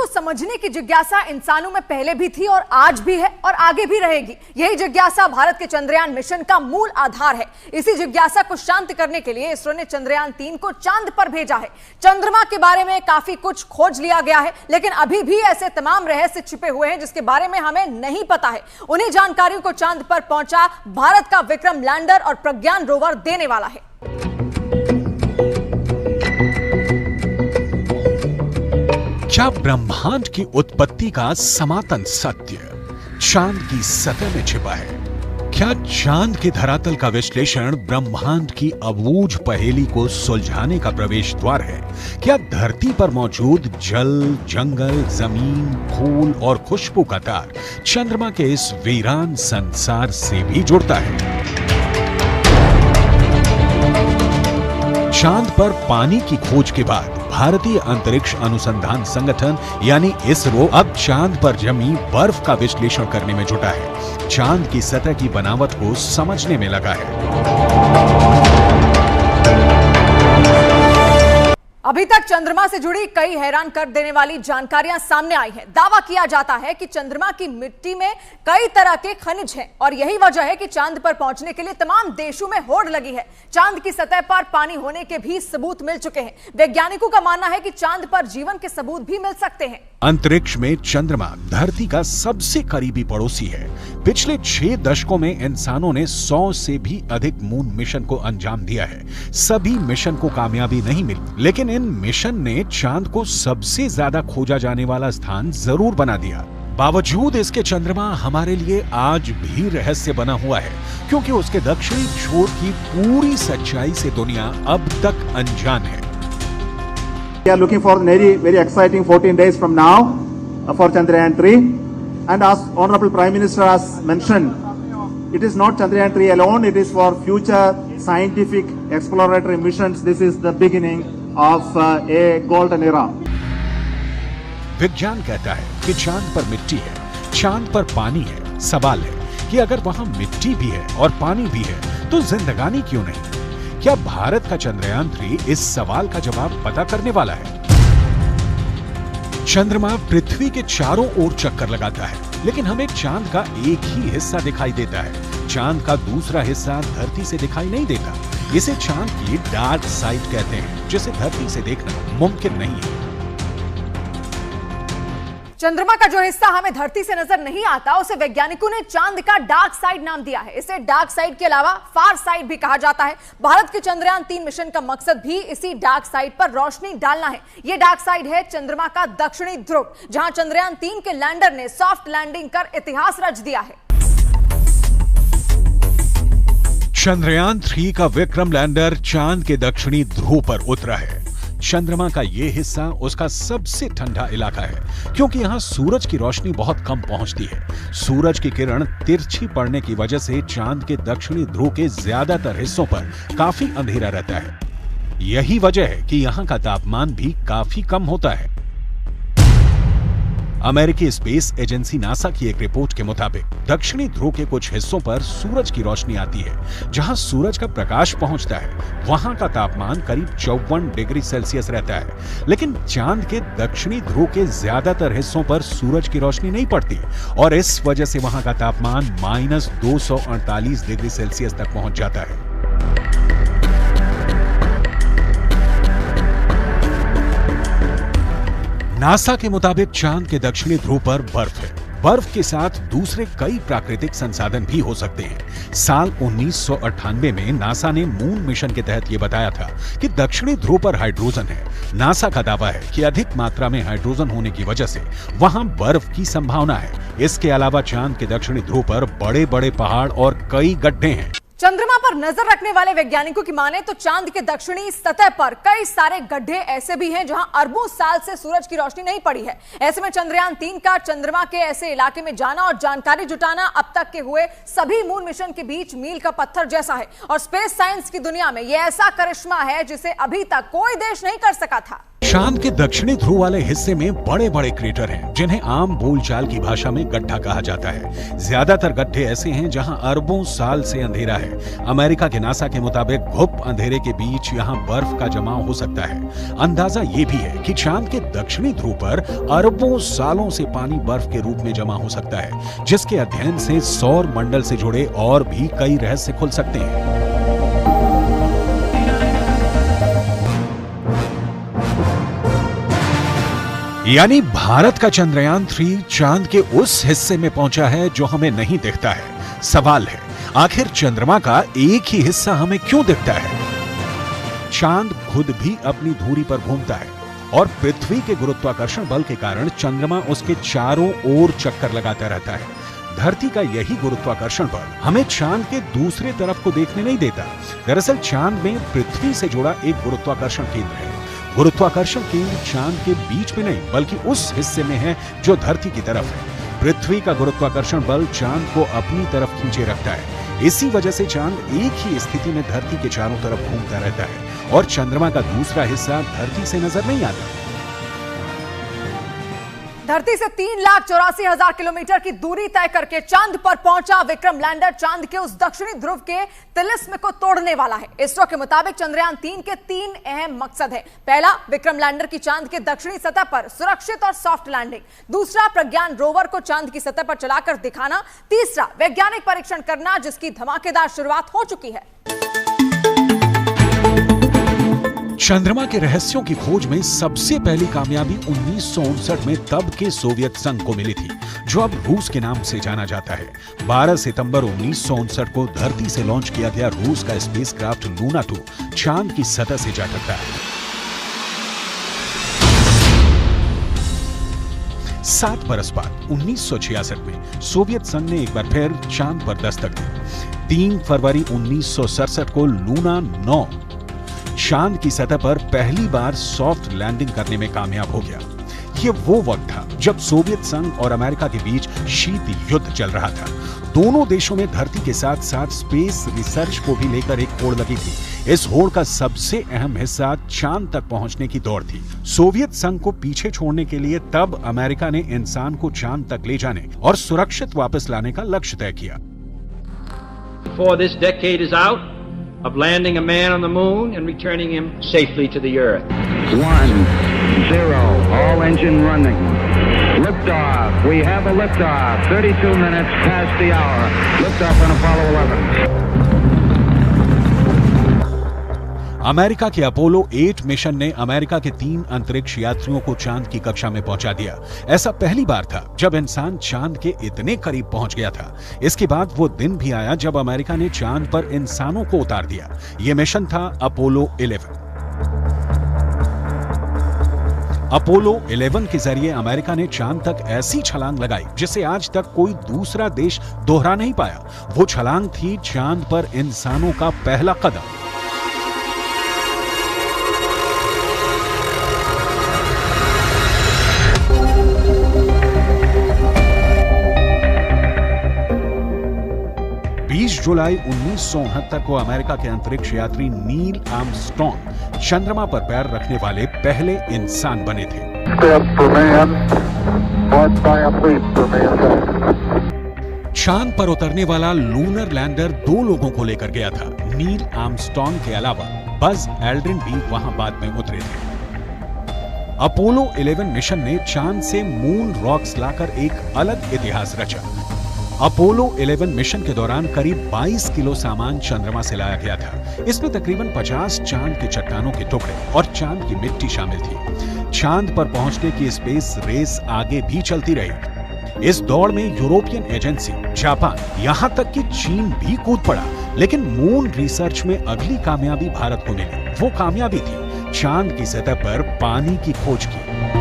समझने की जिज्ञासा इंसानों में पहले भी थी और आज भी है और आगे भी रहेगी। यही जिज्ञासा भारत के चंद्रयान मिशन का मूल आधार है। इसी जिज्ञासा को शांत करने के लिए इसरो ने चंद्रयान 3 को चांद पर भेजा है। चंद्रमा के बारे में काफी कुछ खोज लिया गया है, लेकिन अभी भी ऐसे तमाम रहस्य छिपे हुए हैं जिसके बारे में हमें नहीं पता है। उन्हीं जानकारियों को चांद पर पहुंचा भारत का विक्रम लैंडर और प्रज्ञान रोवर देने वाला है। क्या ब्रह्मांड की उत्पत्ति का सनातन सत्य चांद की सतह में छिपा है? क्या चांद के धरातल का विश्लेषण ब्रह्मांड की अबूझ पहेली को सुलझाने का प्रवेश द्वार है? क्या धरती पर मौजूद जल, जंगल, जमीन, फूल और खुशबू का तार चंद्रमा के इस वीरान संसार से भी जुड़ता है? चांद पर पानी की खोज के बाद भारतीय अंतरिक्ष अनुसंधान संगठन यानी इसरो अब चांद पर जमी बर्फ का विश्लेषण करने में जुटा है। चांद की सतह की बनावट को समझने में लगा है। अभी तक चंद्रमा से जुड़ी कई हैरान कर देने वाली जानकारियां सामने आई हैं। दावा किया जाता है कि चंद्रमा की मिट्टी में कई तरह के खनिज हैं और यही वजह है कि चांद पर पहुंचने के लिए तमाम देशों में होड़ लगी है। चांद की सतह पर पानी होने के भी सबूत मिल चुके हैं। वैज्ञानिकों का मानना है कि चांद पर जीवन के सबूत भी मिल सकते हैं। अंतरिक्ष में चंद्रमा धरती का सबसे करीबी पड़ोसी है। पिछले 6 दशकों में इंसानों ने 100 से भी अधिक मून मिशन को अंजाम दिया है। सभी मिशन को कामयाबी नहीं मिली, लेकिन इन मिशन ने चांद को सबसे ज्यादा खोजा जाने वाला स्थान जरूर बना दिया। बावजूद इसके चंद्रमा हमारे लिए आज भी रहस्य बना हुआ है, क्योंकि उसके दक्षिणी छोर की पूरी सच्चाई से दुनिया अब तक अनजान है। We are looking for very exciting 14 days from now for Chandrayaan 3, and as Honorable Prime Minister has mentioned, it is not Chandrayaan 3 alone, it is for future scientific exploratory missions. This is the beginning of a golden era. विज्ञान कहता है कि चांद पर मिट्टी है, चांद पर पानी है। सवाल है कि अगर वहां मिट्टी भी है और पानी भी है तो जिंदगानी क्यों नहीं? क्या भारत का चंद्रयान 3 इस सवाल का जवाब पता करने वाला है? चंद्रमा पृथ्वी के चारों ओर चक्कर लगाता है, लेकिन हमें चांद का एक ही हिस्सा दिखाई देता है। चांद का दूसरा हिस्सा धरती से दिखाई नहीं देता। इसे चांद की डार्क साइड कहते हैं, जिसे धरती से देखना मुमकिन नहीं है। चंद्रमा का जो हिस्सा हमें धरती से नजर नहीं आता, उसे वैज्ञानिकों ने चांद का डार्क साइड नाम दिया है। इसे डार्क साइड के अलावा फार साइड भी कहा जाता है। भारत के चंद्रयान 3 मिशन का मकसद भी इसी डार्क साइड पर रोशनी डालना है। यह डार्क साइड है चंद्रमा का दक्षिणी ध्रुव, जहां चंद्रयान 3 के लैंडर ने सॉफ्ट लैंडिंग कर इतिहास रच दिया है। चंद्रयान 3 का विक्रम लैंडर चांद के दक्षिणी ध्रुव पर उतरा है। चंद्रमा का यह हिस्सा उसका सबसे ठंडा इलाका है, क्योंकि यहां सूरज की रोशनी बहुत कम पहुंचती है। सूरज की किरण तिरछी पड़ने की वजह से चांद के दक्षिणी ध्रुव के ज्यादातर हिस्सों पर काफी अंधेरा रहता है। यही वजह है कि यहां का तापमान भी काफी कम होता है। अमेरिकी स्पेस एजेंसी नासा की एक रिपोर्ट के मुताबिक दक्षिणी ध्रुव के कुछ हिस्सों पर सूरज की रोशनी आती है। जहां सूरज का प्रकाश पहुंचता है, वहां का तापमान करीब 54 डिग्री सेल्सियस रहता है। लेकिन चांद के दक्षिणी ध्रुव के ज्यादातर हिस्सों पर सूरज की रोशनी नहीं पड़ती और इस वजह से वहां का तापमान -248 डिग्री सेल्सियस तक पहुंच जाता है। नासा के मुताबिक चांद के दक्षिणी ध्रुव पर बर्फ है। बर्फ के साथ दूसरे कई प्राकृतिक संसाधन भी हो सकते हैं। साल 1998 में नासा ने मून मिशन के तहत यह बताया था कि दक्षिणी ध्रुव पर हाइड्रोजन है। नासा का दावा है कि अधिक मात्रा में हाइड्रोजन होने की वजह से वहां बर्फ की संभावना है। इसके अलावा चांद के दक्षिणी ध्रुव पर बड़े बड़े पहाड़ और कई गड्ढे हैं। चंद्रमा पर नजर रखने वाले वैज्ञानिकों की माने तो चांद के दक्षिणी सतह पर कई सारे गड्ढे ऐसे भी हैं जहां अरबों साल से सूरज की रोशनी नहीं पड़ी है। ऐसे में चंद्रयान 3 का चंद्रमा के ऐसे इलाके में जाना और जानकारी जुटाना अब तक के हुए सभी मून मिशन के बीच मील का पत्थर जैसा है और स्पेस साइंस की दुनिया में यह ऐसा करिश्मा है जिसे अभी तक कोई देश नहीं कर सका था। चांद के दक्षिणी ध्रुव वाले हिस्से में बड़े बड़े क्रेटर हैं, जिन्हें आम बोलचाल की भाषा में गड्ढा कहा जाता है। ज्यादातर गड्ढे ऐसे हैं जहां अरबों साल से अंधेरा है। अमेरिका के नासा के मुताबिक घुप अंधेरे के बीच यहां बर्फ का जमाव हो सकता है। अंदाजा ये भी है कि चांद के दक्षिणी ध्रुव पर अरबों सालों से पानी बर्फ के रूप में जमा हो सकता है, जिसके अध्ययन से सौर मंडल से जुड़े और भी कई रहस्य खुल सकते हैं। यानी भारत का चंद्रयान 3 चांद के उस हिस्से में पहुंचा है जो हमें नहीं दिखता है। सवाल है, आखिर चंद्रमा का एक ही हिस्सा हमें क्यों दिखता है? चांद खुद भी अपनी धुरी पर घूमता है और पृथ्वी के गुरुत्वाकर्षण बल के कारण चंद्रमा उसके चारों ओर चक्कर लगाता रहता है। धरती का यही गुरुत्वाकर्षण बल हमें चांद के दूसरे तरफ को देखने नहीं देता। दरअसल चांद में पृथ्वी से जुड़ा एक गुरुत्वाकर्षण केंद्र है। गुरुत्वाकर्षण केंद्र चांद के बीच में नहीं, बल्कि उस हिस्से में है जो धरती की तरफ है। पृथ्वी का गुरुत्वाकर्षण बल चांद को अपनी तरफ खींचे रखता है। इसी वजह से चांद एक ही स्थिति में धरती के चारों तरफ घूमता रहता है और चंद्रमा का दूसरा हिस्सा धरती से नजर नहीं आता। धरती से 3,84,000 किलोमीटर की दूरी तय करके चांद पर पहुंचा विक्रम लैंडर चांद के उस दक्षिणी ध्रुव के तिलिस्म को तोड़ने वाला है। इसरो के मुताबिक चंद्रयान 3 के 3 अहम मकसद है। पहला, विक्रम लैंडर की चांद के दक्षिणी सतह पर सुरक्षित और सॉफ्ट लैंडिंग। दूसरा, प्रज्ञान रोवर को चांद की सतह पर चलाकर दिखाना। तीसरा, वैज्ञानिक परीक्षण करना, जिसकी धमाकेदार शुरुआत हो चुकी है। चंद्रमा के रहस्यों की खोज में सबसे पहली कामयाबी 1959 में तब के सोवियत संघ को मिली थी, जो अब रूस के नाम से जाना जाता है। 12 सितंबर 1959 को धरती से लॉन्च किया गया रूस का स्पेसक्राफ्ट लूना 2 चांद की सतह से जा टकरा है। 7 बरस बाद 1966 में सोवियत संघ ने एक बार फिर चांद पर दस्तक दी। 3 फरवरी 1967 को लूना 9 चांद की सतह पर पहली बार सॉफ्ट लैंडिंग करने में कामयाब हो गया। यह वो वक्त था जब सोवियत संघ और अमेरिका के बीच शीत युद्ध चल रहा था। दोनों देशों में धरती के साथ साथ स्पेस रिसर्च को भी लेकर एक होड़ लगी थी। इस होड़ का सबसे अहम हिस्सा चांद तक पहुंचने की दौड़ थी। सोवियत संघ को पीछे छोड़ने के लिए तब अमेरिका ने इंसान को चांद तक ले जाने और सुरक्षित वापस लाने का लक्ष्य तय किया। Before this decade is out, of landing a man on the moon and returning him safely to the earth. 1, 0, all engine running. Liftoff. We have a liftoff. 32 minutes past the hour. Liftoff on Apollo 11. America के Apollo 8 mission ने America के 3 अंतरिक्ष यात्रियों को चांद की कक्षा में पहुंचा दिया। ऐसा पहली बार था जब इंसान चांद के इतने करीब पहुंच गया था। इसके बाद वो दिन भी आया जब अमेरिका ने चांद पर इंसानों को उतार दिया। यह मिशन था अपोलो 11। अपोलो 11 के जरिए अमेरिका ने चांद तक ऐसी छलांग लगाई जिसे आज तक कोई दूसरा देश दोहरा नहीं पाया। वो छलांग थी चांद पर इंसानों का पहला कदम। जुलाई 1969 को अमेरिका के अंतरिक्ष यात्री नील आर्मस्ट्रॉन्ग चंद्रमा पर पैर रखने वाले पहले इंसान बने थे। चांद पर उतरने वाला लूनर लैंडर 2 लोगों को लेकर गया था। नील आर्मस्ट्रॉन्ग के अलावा बज एल्ड्रिन भी वहां बाद में उतरे थे। अपोलो 11 मिशन ने चांद से मून रॉक्स लाकर एक अलग इतिहास रचा। अपोलो 11 मिशन के दौरान करीब 22 किलो सामान चंद्रमा से लाया गया था। इसमें तकरीबन 50 चांद के चट्टानों के टुकड़े और चांद की मिट्टी शामिल थी। चांद पर पहुंचने की स्पेस रेस आगे भी चलती रही। इस दौड़ में यूरोपियन एजेंसी, जापान, यहां तक कि चीन भी कूद पड़ा। लेकिन मून रिसर्च में अगली कामयाबी भारत को मिली। वो कामयाबी थी चांद की सतह पर पानी की खोज की।